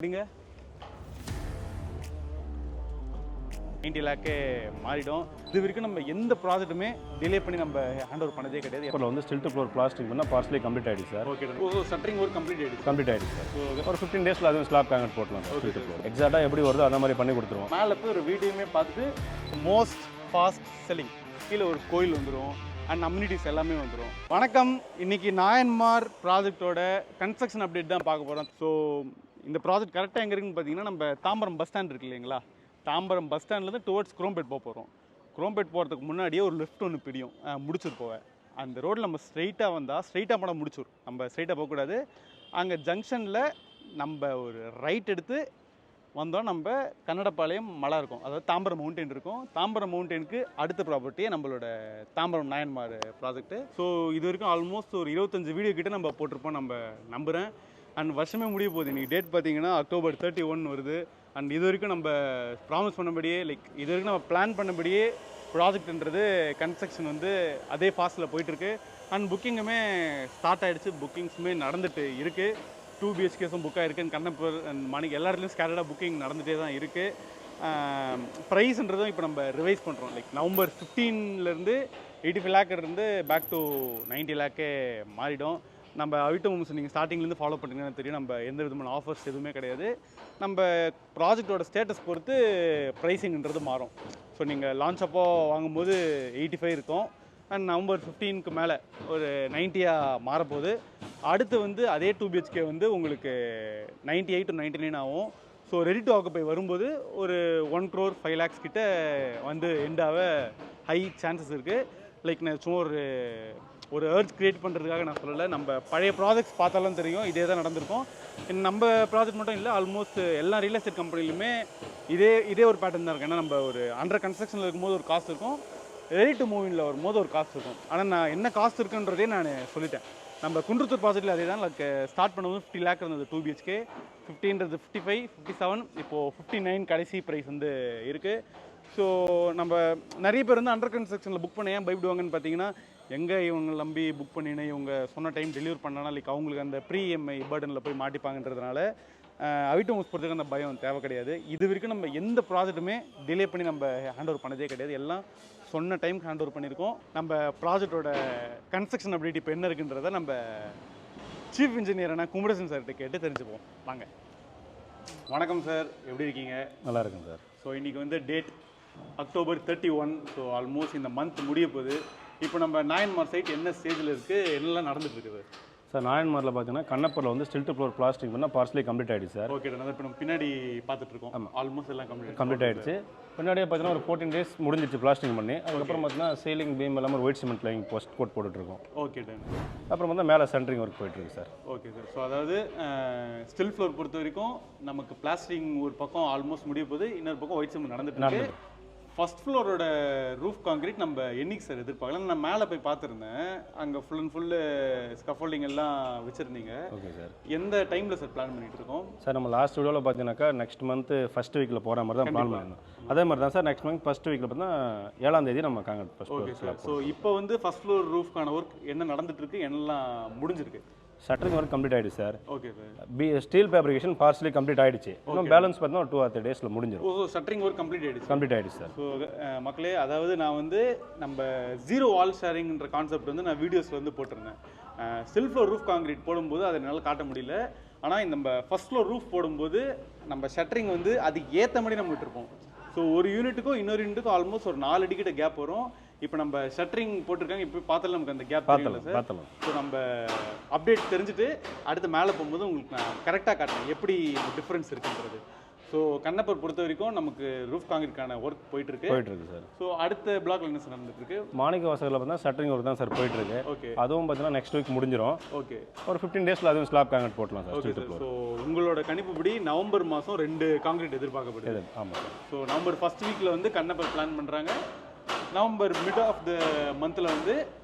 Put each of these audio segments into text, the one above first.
அப்படிங்க 90 லேக்கே மாறிடும். இது வரைக்கும் நம்ம எந்த ப்ராஜெக்ட்டுமே டிலே பண்ணி நம்ம ஹேண்ட் ஓவர் பண்ணதே கிடையாது. இப்போ வந்து ஸ்டில்ட் ஃப்ளோர் பிளாஸ்டிக் பண்ணால் பார்சலி கம்ப்ளீட் ஆகிடுச்சு sir. Okay shuttering work complete ஆகிடுச்சு. கம்ப்ளீட் ஆகிடுச்சு சார். ஒரு 15 டேஸில் அதுவும் ஸ்லாப் காங்கிரட் போட்டலாம் சார். ஸ்டில்ட் ஃப்ளோர் எக்ஸாக்டாக எப்படி வருதோ அந்த மாதிரி பண்ணி கொடுத்துருவோம். மேலே போய் ஒரு வீடியோமே பார்த்துட்டு மோஸ்ட் ஃபாஸ்ட் செல்லிங் கீழே ஒரு கோயில் வந்துடும் அண்ட் அம்யூனிட்டிஸ் எல்லாமே வந்துடும். வணக்கம், இன்னைக்கு நாயன்மார் ப்ராஜெக்டோட கன்ஸ்ட்ரக்ஷன் அப்டேட் தான் பார்க்க போகிறோம். ஸோ இந்த ப்ராஜெக்ட் கரெக்டாக எங்கே இருக்குன்னு பார்த்தீங்கன்னா, நம்ம தாம்பரம் பஸ் ஸ்டாண்ட் இருக்கு இல்லைங்களா, தாம்பரம் பஸ் ஸ்டாண்ட்லேருந்து டுவர்ட்ஸ் குரோம்பேட் போக போகிறோம். குரோம்பேட் போகிறதுக்கு முன்னாடியே ஒரு லெஃப்ட் ஒன்று பிடியும், முடிச்சுட்டு போவேன். அந்த ரோட்டில் நம்ம ஸ்ட்ரைட்டாக வந்தால் ஸ்ட்ரைட்டாக போனால் முடிச்சிடும், நம்ம ஸ்ட்ரைட்டாக போகக்கூடாது. அங்கே ஜங்ஷனில் நம்ம ஒரு ரைட் எடுத்து வந்தோம், நம்ம கன்னடப்பாளையம் மலை இருக்கும், அதாவது தாம்பரம் மவுண்டெயின் இருக்கும். தாம்பரம் மவுண்டெயினுக்கு அடுத்த ப்ராப்பர்ட்டியே நம்மளோட தாம்பரம் நாயன்மார் ப்ராஜெக்ட்டு. ஸோ இது வரைக்கும் ஆல்மோஸ்ட் ஒரு 25 வீடியோ கிட்ட நம்ம போட்டிருப்போம் நம்ம நம்புகிறேன். அண்ட் வருஷமே முடிய போகுது. இன்றைக்கி டேட் பார்த்தீங்கன்னா October 31 வருது. அண்ட் இது வரைக்கும் நம்ம ப்ராமிஸ் பண்ணபடியே, லைக் இது வரைக்கும் நம்ம பிளான் பண்ணபடியே ப்ராஜெக்ட்ன்றது கன்ஸ்ட்ரக்ஷன் வந்து அதே ஃபாஸ்ட்டில் போயிட்டுருக்கு. அண்ட் புக்கிங்குமே ஸ்டார்ட் ஆகிடுச்சு, புக்கிங்ஸுமே நடந்துட்டு இருக்குது. 2 BHKஸும் புக் ஆகிருக்கு. கண்ணப்பர் அண்ட் மாணிக் எல்லா இடத்துலையும் ஸ்கேட்டடாக புக்கிங் நடந்துகிட்டே தான் இருக்குது. ப்ரைஸ்ன்றதும் இப்போ நம்ம ரிவைஸ் பண்ணுறோம். லைக் November 15லேருந்து 85 lakh இருந்து பேக் டு 90 lakh மாறிடும். நம்ம அவிட்டோ மூவ்ஸ் நீங்கள் ஸ்டார்டிங்லேருந்து ஃபாலோ பண்ணிங்கன்னா தெரியும், நம்ம எந்த விதமான ஆஃபர்ஸ் எதுவுமே கிடையாது. நம்ம ப்ராஜெக்டோட ஸ்டேட்டஸ் பொறுத்து ப்ரைஸிங்ன்றது மாறும். ஸோ நீங்கள் லான்ச் அப்போ வாங்கும்போது 85 இருக்கும். அண்ட் November 15க்கு மேலே ஒரு 90 மாறப்போகுது. அடுத்து வந்து அதே 2 BHK வந்து உங்களுக்கு 98 to 99 ஆகும். ஸோ ரெடி டு ஆக்குபை வரும்போது ஒரு 1 crore 5 lakhs கிட்ட வந்து எண்டாக ஹை சான்சஸ் இருக்குது. லைக் நான் சும்மா ஒரு ஏர்ஜ் க்ரியேட் பண்ணுறதுக்காக நான் சொல்லலை. நம்ம பழைய ப்ராஜெக்ட்ஸ் பார்த்தாலும் தெரியும், இதே தான் நடந்திருக்கும். நம்ம ப்ராஜெக்ட் மட்டும் இல்லை, ஆல்மோஸ்ட் எல்லா ரியல் எஸ்டேட் கம்பெனிலுமே இதே ஒரு பேட்டர்ன் தான் இருக்கும். ஏன்னா நம்ம ஒரு அண்டர் கன்ஸ்ட்ரக்ஷனில் இருக்கும்போது ஒரு காஸ்ட் இருக்கும், ரெடி டு மூவிங்கில் வரும்போது ஒரு காஸ்ட் இருக்கும். ஆனால் நான் என்ன காஸ்ட் இருக்குன்றதே நான் சொல்லிட்டேன். நம்ம குன்றத்தூர் ப்ராஜெக்டில் அதே தான். லைக் ஸ்டார்ட் பண்ணும்போது 50 lakh இருந்தது 2 BHK, 50ன்றது 55, 57, இப்போது 59 கடைசி ப்ரைஸ் வந்து இருக்குது. ஸோ நம்ம நிறைய பேர் வந்து அண்டர் கன்ஸ்ட்ரக்ஷனில் புக் பண்ண ஏன் பயப்படுவாங்கன்னு பார்த்தீங்கன்னா, எங்கே இவங்க நம்பி புக் பண்ணினா இவங்க சொன்ன டைம் டெலிவரி பண்ணனா லைக் அவங்களுக்கு அந்த ப்ரீ EMI பேர்டனில் போய் மாட்டிப்பாங்கன்றதுனால அவிட்டோ மூவ்ஸ் பொறுத்தவரைக்கும் அந்த பயம் தேவை கிடையாது. இது வரைக்கும் நம்ம எந்த ப்ராஜெக்ட்டுமே டிலே பண்ணி நம்ம ஹேண்ட் ஓவர் பண்ணதே கிடையாது. எல்லாம் சொன்ன டைமுக்கு ஹேண்ட் ஓவர் பண்ணியிருக்கோம். நம்ம ப்ராஜெக்டோட கன்ஸ்ட்ரக்ஷன் அப்டேட் இப்போ என்ன இருக்குன்றதை நம்ம சீஃப் இன்ஜினியரான குமரேசன் சார்கிட்ட கேட்டு தெரிஞ்சுப்போம். வாங்க. வணக்கம் சார், எப்படி இருக்கீங்க? நல்லா இருக்குங்க சார். ஸோ இன்றைக்கி வந்து டேட் October 31. ஸோ ஆல்மோஸ்ட் இந்த மந்த் முடிய போகுது. இப்போ நம்ம நாயன்மார் சைட் என்ன ஸ்டேஜில் இருக்குது, என்னெல்லாம் நடந்துட்டு இருக்குது சார்? நாயன்மாரில் பார்த்தீங்கன்னா கண்ணப்பரில் வந்து ஸ்டில்ட் ஃப்ளோர் பிளாஸ்டிக் பண்ணால் பார்சலி கம்ப்ளீட் ஆகிடுச்சு சார். ஓகே, இப்போ நம்ம பின்னாடி பார்த்துட்ருக்கோம். ஆமாம், ஆல்மோஸ்ட் எல்லாம் கம்ப்ளீட் ஆகிடுச்சு. பின்னாடியே பார்த்தீங்கன்னா ஒரு 14 days முடிஞ்சிச்சு பிளாஸ்டிங் பண்ணி. அதுக்கப்புறம் பார்த்தீங்கன்னா சீலிங் பீம் எல்லாமே white cement line post coat போட்டுட்ருக்கோம். Okay done. அப்புறம் வந்து மேலே சென்ட்ரிங் ஒர்க் போயிட்டுருக்கு சார். Okay sir. ஸோ அதாவது ஸ்டில் ஃப்ளோர் பொறுத்த வரைக்கும் நமக்கு பிளாஸ்டிங் ஒரு பக்கம் ஆல்மோஸ்ட் முடிய போகுது, இன்னொரு பக்கம் ஒயிட் சிமெண்ட் நடந்துட்டு. ஃபர்ஸ்ட் ஃப்ளோரோட ரூஃப் கான்கிரீட் நம்ம என்னைக்கு சார் எதிர்பார்க்கலாம்? நான் மேலே போய் பார்த்துருந்தேன், அங்கே ஃபுல் அண்ட் ஃபுல்லு ஸ்கஃபோல்டிங் எல்லாம் வச்சுருந்தீங்க. Okay sir. எந்த டைமில் சார் பிளான் பண்ணிட்டு இருக்கோம்? சார் நம்ம லாஸ்ட் வீடியோவில் பார்த்தீங்கன்னாக்கா நெக்ஸ்ட் மந்த் ஃபர்ஸ்ட் வீக்கில் போகிற மாதிரி தான் பிளான் பண்ணியிருந்தோம். அதே மாதிரி தான் சார் நெக்ஸ்ட் மந்த் ஃபர்ஸ்ட் வீக்கில் பார்த்தீங்கன்னா 7ஆம் தேதி நம்ம concrete first. Okay sir. So இப்போ வந்து ஃபர்ஸ்ட் ஃப்ளோர் ரூஃப்கான ஒர்க் என்ன நடந்துட்டு இருக்கு, என்னெல்லாம் முடிஞ்சிருக்கு? ஷட்டரிங் ஒர்க் கம்ப்ளீட் ஆகிடுச்சு sir. Okay sir. Steel fabrication parsley complete ஆகிடுச்சு. இன்னும் பேலன்ஸ் பார்த்தீங்கன்னா ஒரு 2 or 3 days முடிஞ்சிடும். ஸோ ஷட்டரிங் ஒர்க் கம்ப்ளீட் ஆகிடுச்சு சார். ஸோ மக்களே, அதாவது நான் வந்து நம்ம ஜீரோ வால் ஷேரிங்ன்ற கான்செப்ட் வந்து நான் வீடியோஸில் வந்து போட்டிருந்தேன். ஸ்டில் ஃப்ளோர் ரூஃப் கான்கிரீட் போடும்போது அதை என்னால் காட்ட முடியல. ஆனால் இந்த நம்ம ஃபர்ஸ்ட் ஃப்ளோர் ரூஃப் போடும்போது நம்ம ஷட்டரிங் வந்து அதுக்கு ஏற்ற மாதிரி நம்ம விட்டுருப்போம். ஸோ ஒரு யூனிட்டுக்கும் இன்னொரு யூனிட்டுக்கும் ஆல்மோஸ்ட் ஒரு 4 அடி கிட்ட கேப் வரும். இப்போ நம்ம ஷட்டரிங் போட்டிருக்காங்க, இப்போ பார்த்தாலும் நமக்கு அந்த கேப் தெரியல சார். ஸோ நம்ம அப்டேட் தெரிஞ்சுட்டு அடுத்து மேலே போகும்போது உங்களுக்கு நான் கரெக்டாக காட்டுறேன் எப்படி டிஃப்ரென்ஸ் இருக்குன்றது. ஸோ கண்ணப்பர் பொறுத்த வரைக்கும் நமக்கு ரூஃப் கான்கிரீட்கான ஒர்க் போயிட்டுருக்கு சார். ஸோ அடுத்த பிளாக்ல என்ன சார் நடந்துட்டு இருக்கு? மாணிக்க வாசலில் பார்த்தீங்கன்னா ஷட்டரிங் ஒர்க் தான் சார் போயிட்டுருக்கு. ஓகே, அதுவும் பார்த்தீங்கன்னா நெக்ஸ்ட் வீக் முடிஞ்சிடும். ஓகே, ஒரு 15 daysல அதுவும் ஸ்லாப் காங்கிரீட் போட்டலாம் சார். Okay sir. ஸோ உங்களோட கணிப்புப்படி நவம்பர் மாதம் 2 கான்கிரீட் எதிர்பார்க்கப்படுது. ஆமாம் சார். ஸோ நவம்பர் ஃபர்ஸ்ட் வீக்கில் வந்து கண்ணப்பர் பிளான் பண்ணுறாங்க. நவம்பர் மிட் ஆஃப் த மந்தில் வந்து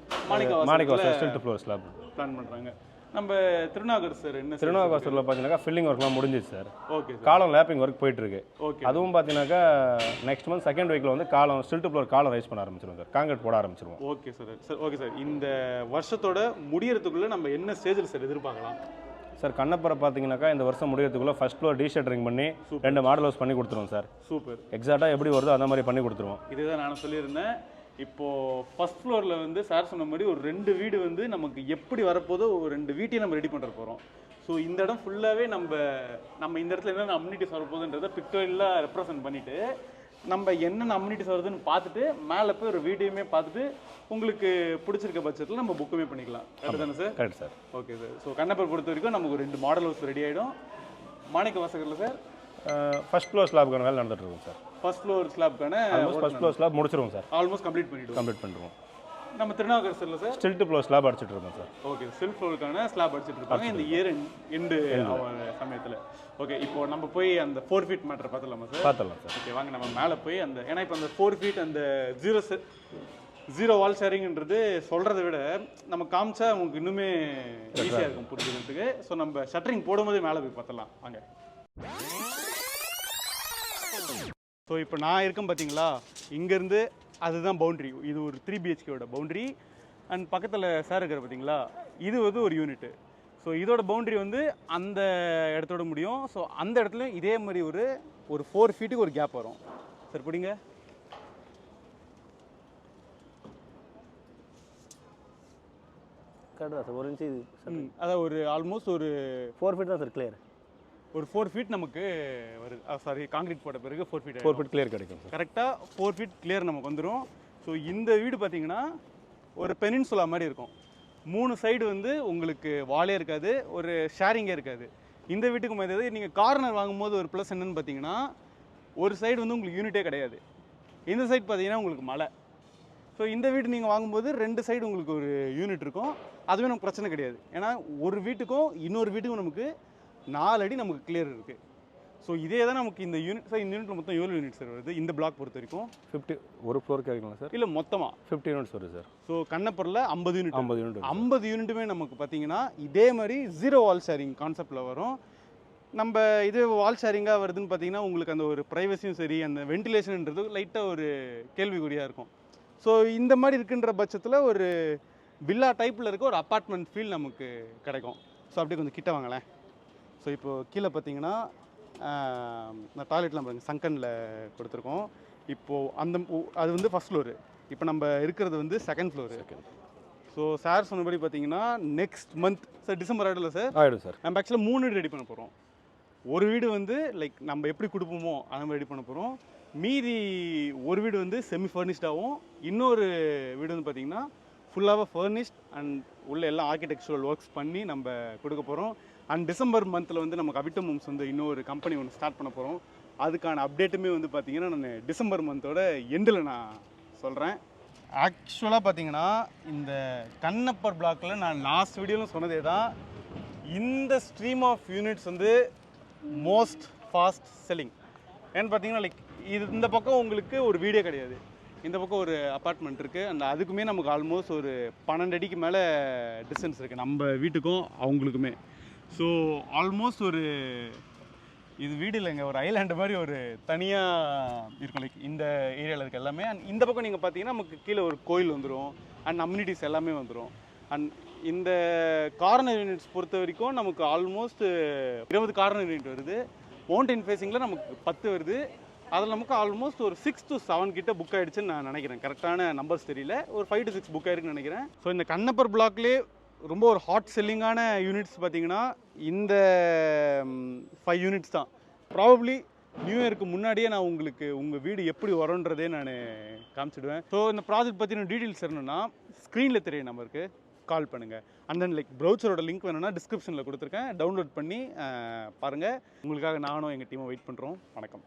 மாணிக்க வாசல் ஸ்டில்ட் ஃப்ளோர் ஸ்லாப் பிளான் பண்ணுறாங்க. நம்ம திருநாகர் சார் என்ன? திருநாகரில் பார்த்தீங்கன்னாக்கா ஃபில்லிங் ஒர்க்லாம் முடிஞ்சிச்சு சார். ஓகே, காலம் லேப்பிங் ஒர்க் போயிட்டுருக்கு. ஓகே, அதுவும் பார்த்தீங்கன்னாக்கா நெக்ஸ்ட் மந்த் செகண்ட் வீக்கில் வந்து காலம் ஸ்டில்ட் ஃப்ளோர் காலம் ரைஸ் பண்ண ஆரம்பிச்சிருவோம் சார். காங்கிரீட் போட ஆரம்பிச்சிருவோம். Okay sir. Sir okay sir. இந்த வருஷத்தோட முடியறதுக்குள்ளே நம்ம என்ன ஸ்டேஜில் சார் எதிர்பார்க்கலாம்? சார் கண்ணப்பரை பார்த்தீங்கன்னாக்கா இந்த வருஷம் முடியறதுக்குள்ளே ஃபர்ஸ்ட் ஃப்ளோர் டீஷர்ட்டரிங் பண்ணி 2 மாடல் ஹவுஸ் பண்ணி கொடுத்துருவோம் சார். சூப்பர். எக்ஸாக்டாக எப்படி வருதோ அந்த மாதிரி பண்ணி கொடுத்துருவோம். இதுதான் நான் சொல்லியிருந்தேன். இப்போது ஃபர்ஸ்ட் ஃப்ளோரில் வந்து சார் சொன்ன மாதிரி ஒரு 2 வீடு வந்து நமக்கு எப்படி வரப்போதோ ஒரு 2 வீட்டையும் நம்ம ரெடி பண்ணுற போகிறோம். ஸோ இந்த இடம் ஃபுல்லாகவே நம்ம இந்த இடத்துல என்னென்ன அம்யூனிட்டிஸ் வரப்போகுதுன்றதை பிக்டோரியலாக ரெப்ரசன்ட் பண்ணிவிட்டு நம்ம என்னென்ன அம்யூனிட்டிஸ் வருதுன்னு பார்த்துட்டு மேலே போய் ஒரு வீடியோமே பார்த்துட்டு உங்களுக்கு பிடிச்சிருக்க பட்சத்தில் நம்ம புக்குமே பண்ணிக்கலாம். கரெக்டு தானே sir? Correct sir. Okay sir. So Kannappar பொறுத்த வரைக்கும் நமக்கு ஒரு 2 மாடல் ஹவுஸ் ரெடி ஆகிடும். மாணிக்க வாசகரில் சார் ஃபர்ஸ்ட் ஃப்ளோர் ஸ்லாப்க்கான வேலை நடந்துட்டு இருக்கும் சார். ஃபர்ஸ்ட் ஃப்ளோர் ஸ்லாப்க்கான ஃபர்ஸ்ட் ஃப்ளோர் ஸ்லாப் முடிச்சிருவோம் சார். ஆல்மோஸ்ட் கம்ப்ளீட் பண்ணிடுவோம். நம்ம திருநாவுக்கரசரில் சார் ஸ்டில்ட் ஃப்ளோர் ஸ்லாப் அடிச்சிட்டு இருக்கோம் சார். ஓகே, செல்ஃப் ஃப்ளோருக்கான ஸ்லாப் அடிச்சிட்டு இருப்பாங்க இந்த இயர் எண்டு சமயத்தில். ஓகே, இப்போ நம்ம போய் அந்த 4 ஃபீட் மேட்டர் பார்த்துலாமா சார்? பார்த்துடலாம் சார். ஓகே, வாங்க நம்ம மேலே போய் ஏன்னா இப்போ அந்த 4 ஃபீட் அந்த ஜீரோ வால் ஷேரிங்ன்றது சொல்கிறத விட நம்ம காமிச்சா உங்களுக்கு இன்னுமே ஈஸியாக இருக்கும் புரிஞ்சுக்கிறதுக்கு. ஸோ நம்ம ஷட்டரிங் போடும்போது மேலே போய் பார்த்துலாம் வாங்க. ஸோ இப்போ நான் இருக்கேன் பார்த்தீங்களா, இங்கேருந்து அதுதான் பவுண்ட்ரி. இது ஒரு 3 BHKயோட பவுண்ட்ரி. அண்ட் பக்கத்தில் சார் இருக்கிற பார்த்தீங்களா, இது வந்து ஒரு யூனிட்டு. ஸோ இதோட பவுண்ட்ரி வந்து அந்த இடத்தோட முடியும். ஸோ அந்த இடத்துல இதே மாதிரி ஒரு 4 ஃபீட்டுக்கு ஒரு கேப் வரும் சார். பிடிங்க. கரெக்டாக சார். 1 இன்ச்சு அதான் ஒரு ஆல்மோஸ்ட் ஒரு 4 ஃபீட் தான் சார் கிளியர். ஒரு 4 ஃபீட் நமக்கு வருது. சாரி, காங்கிரீட் போட்ட பிறகு 4 ஃபீட் கிளியர் கிடைக்கும் சார். கரெக்டாக 4 ஃபீட் கிளியர் நமக்கு வந்துடும். ஸோ இந்த வீடு பார்த்தீங்கன்னா ஒரு பெனின்சுலா மாதிரி இருக்கும். 3 சைடு வந்து உங்களுக்கு வாலே இருக்காது, ஒரு ஷேரிங்கே இருக்காது. இந்த வீட்டுக்கு மாதிரி நீங்கள் கார்னர் வாங்கும்போது ஒரு ப்ளஸ் என்னன்னு பார்த்தீங்கன்னா, ஒரு சைடு வந்து உங்களுக்கு யூனிட்டே கிடையாது. இந்த சைடு பார்த்தீங்கன்னா உங்களுக்கு மலை. ஸோ இந்த வீடு நீங்கள் வாங்கும்போது 2 சைடு உங்களுக்கு ஒரு யூனிட் இருக்கும். அதுவே நமக்கு பிரச்சனை கிடையாது. ஏன்னா ஒரு வீட்டுக்கும் இன்னொரு வீட்டுக்கும் நமக்கு 4 அடி நமக்கு கிளியர் இருக்குது. ஸோ இதே தான் நமக்கு இந்த யூனிட். சார் இந்த யூனிட்டில் மொத்தம் 7 யூனிட் சார் வருது இந்த பிளாக் பொறுத்த வரைக்கும். 50 ஒரு ஃப்ளோருக்கு கேட்கலாம் சார்? இல்லை, மொத்தமாக 50 யூனிட்ஸ் வருது சார். ஸோ கண்ணப்பரில் 50 யூனிட்டுமே நமக்கு பார்த்தீங்கன்னா இதே மாதிரி ஜீரோ வால் ஷேரிங் கான்செப்டில் வரும். நம்ம இது வால் ஷேரிங்காக வருதுன்னு பார்த்தீங்கன்னா உங்களுக்கு அந்த ஒரு ப்ரைவசியும் சரி, அந்த வென்டிலேஷன்ன்றது லைட்டாக ஒரு கேள்விக்குறியாக இருக்கும். ஸோ இந்த மாதிரி இருக்குன்ற பட்சத்தில் ஒரு வில்லா டைப்பில் இருக்க ஒரு அப்பார்ட்மெண்ட் ஃபீல் நமக்கு கிடைக்கும். ஸோ அப்படியே கொஞ்சம் கிட்ட வாங்களேன். ஸோ இப்போது கீழே பார்த்தீங்கன்னா நான் டாய்லெட்லாம் பாருங்கள் சங்கனில் கொடுத்துருக்கோம். இப்போது அது வந்து ஃபஸ்ட் ஃப்ளோரு. இப்போ நம்ம இருக்கிறது வந்து செகண்ட் ஃப்ளோரு. ஸோ சார் சொன்னபடி பார்த்தீங்கன்னா நெக்ஸ்ட் மந்த் சார் டிசம்பர் ஆகிடும்ல சார்? ஆகிடும் சார். நம்ம ஆக்சுவலாக 3 வீடு ரெடி பண்ண போகிறோம். ஒரு வீடு வந்து லைக் நம்ம எப்படி கொடுப்போமோ அந்த மாதிரி ரெடி பண்ண போகிறோம். மீதி ஒரு வீடு வந்து செமி ஃபர்னிஷ்டாகவும், இன்னொரு வீடு வந்து பார்த்திங்கன்னா ஃபுல்லாக ஃபர்னிஷ்ட் அண்ட் உள்ள எல்லாம் ஆர்கிடெக்சரல் ஒர்க்ஸ் பண்ணி நம்ம கொடுக்க போகிறோம். அண்ட் டிசம்பர் மந்தில் வந்து நமக்கு அவிட்டம் ஹோம்ஸ் வந்து இன்னொரு கம்பெனி ஒன்று ஸ்டார்ட் பண்ண போகிறோம். அதுக்கான அப்டேட்டுமே வந்து பார்த்திங்கன்னா நான் டிசம்பர் மந்தோட எண்டில் நான் சொல்கிறேன். ஆக்சுவலாக பார்த்தீங்கன்னா இந்த கண்ணப்பர் பிளாக்கில் நான் லாஸ்ட் வீடியோவில் சொன்னதே தான், இந்த ஸ்ட்ரீம் ஆஃப் யூனிட்ஸ் வந்து மோஸ்ட் ஃபாஸ்ட் செல்லிங். ஏன்னு பார்த்தீங்கன்னா லைக் இந்த பக்கம் உங்களுக்கு ஒரு வீடே கிடையாது, இந்த பக்கம் ஒரு அப்பார்ட்மெண்ட் இருக்குது. அண்ட் அதுக்குமே நமக்கு ஆல்மோஸ்ட் ஒரு 12 அடிக்கு மேலே டிஸ்டன்ஸ் இருக்குது நம்ம வீட்டுக்கும் அவங்களுக்குமே. ஸோ ஆல்மோஸ்ட் ஒரு இது வீடு இல்லைங்க, ஒரு ஐலாண்டு மாதிரி ஒரு தனியாக இருக்கும் லைக் இந்த ஏரியாவில் இருக்க எல்லாமே. அண்ட் இந்த பக்கம் நீங்கள் பார்த்தீங்கன்னா நமக்கு கீழே ஒரு கோயில் வந்துடும் அண்ட் அம்யூனிட்டிஸ் எல்லாமே வந்துடும். அண்ட் இந்த கார்னர் யூனிட்ஸ் பொறுத்த வரைக்கும் நமக்கு ஆல்மோஸ்ட் 20 கார்னர் யூனிட் வருது. மவுண்டைன் ஃபேஸிங்கில் நமக்கு 10 வருது. அதில் நமக்கு ஆல்மோஸ்ட் ஒரு 6 to 7 கிட்ட புக் ஆகிடுச்சுன்னு நான் நினைக்கிறேன். கரெக்டான நம்பர்ஸ் தெரியல, ஒரு 5 to 6 புக் ஆகிருக்குன்னு நினைக்கிறேன். ஸோ இந்த கண்ணப்பர் பிளாக்லேயே ரொம்ப ஒரு ஹாட் செல்லிங்கான யூனிட்ஸ் பார்த்தீங்கன்னா இந்த 5 யூனிட்ஸ் தான். ப்ராபப்ளி நியூ இயருக்கு முன்னாடியே நான் உங்களுக்கு உங்கள் வீடு எப்படி வரும்ன்றதே நான் காமிச்சிடுவேன். ஸோ இந்த ப்ராஜெக்ட் பற்றின டீட்டெயில்ஸ் வேணும்னா ஸ்க்ரீனில் தெரிய நம்பருக்கு கால் பண்ணுங்கள். அண்ட் தென் லைக் ப்ரௌச்சரோட லிங்க் வேணும்னா டிஸ்கிரிப்ஷனில் கொடுத்துருக்கேன், டவுன்லோட் பண்ணி பாருங்கள். உங்களுக்காக நானும் எங்கள் டீமை வெயிட் பண்ணுறோம். வணக்கம்.